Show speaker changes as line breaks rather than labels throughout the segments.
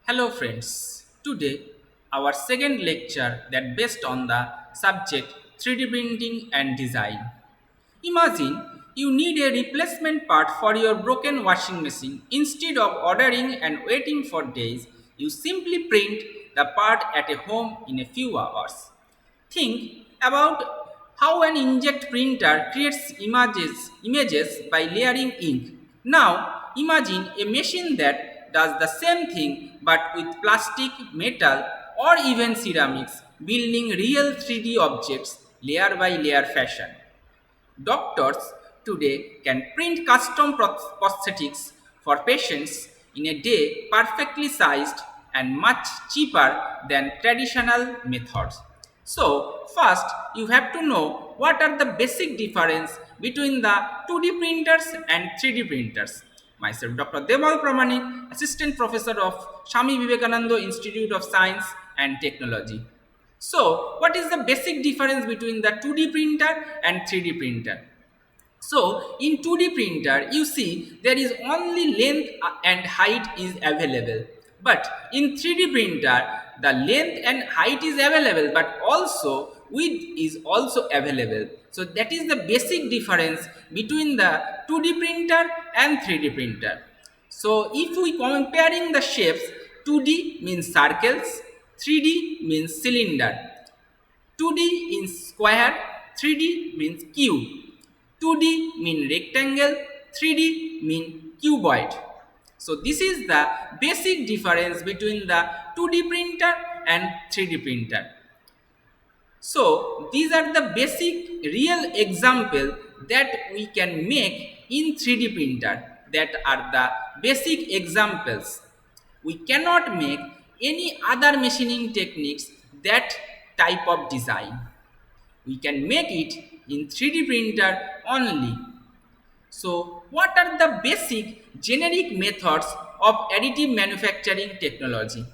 Hello friends, today our second lecture that based on the subject 3D printing and design. Imagine you need a replacement part for your broken washing machine. Instead of ordering and waiting for days, you simply print the part at a home in a few hours. Think about how an inkjet printer creates images by layering ink. Now imagine a machine that does the same thing but with plastic, metal or even ceramics, building real 3D objects layer by layer fashion. Doctors today can print custom prosthetics for patients in a day perfectly sized and much cheaper than traditional methods. So, first you have to know what are the basic difference between the 2D printers and 3D printers. Myself, Dr. Debal Pramanik, Assistant Professor of Swami Vivekananda Institute of Science and Technology. So, what is the basic difference between the 2D printer and 3D printer? So, in 2D printer, you see there is only length and height is available. But in 3D printer, the length and height is available, but also width is also available. So, that is the basic difference between the 2D printer and 3D printer. So, if we comparing the shapes, 2D means circles, 3D means cylinder. 2D in square, 3D means cube. 2D mean rectangle, 3D mean cuboid. So this is the basic difference between the 2D printer and 3D printer. So these are the basic real example that we can make in 3D printer. That are the basic examples. We cannot make any other machining techniques that type of design. We can make it in 3D printer only. So, what are the basic generic methods of additive manufacturing technology?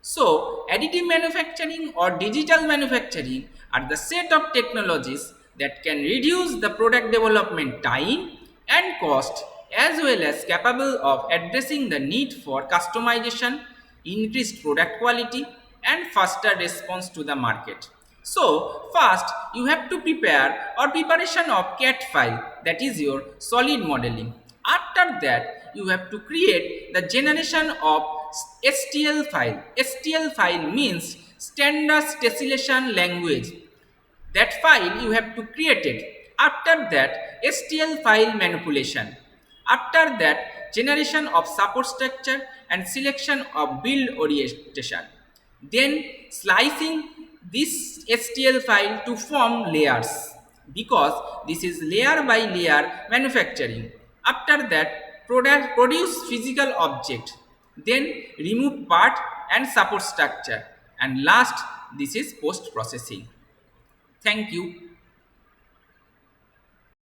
So, additive manufacturing or digital manufacturing are the set of technologies that can reduce the product development time and cost as well as capable of addressing the need for customization, increased product quality and faster response to the market. So first you have to prepare or preparation of CAD file, that is your solid modeling. After that you have to create the generation of STL file. STL file means standard tessellation language. That file you have to create it. After that STL file manipulation. After that generation of support structure and selection of build orientation. Then slicing this STL file to form layers because this is layer by layer manufacturing. After that produce physical object, then remove part and support structure, and last this is post processing. Thank you.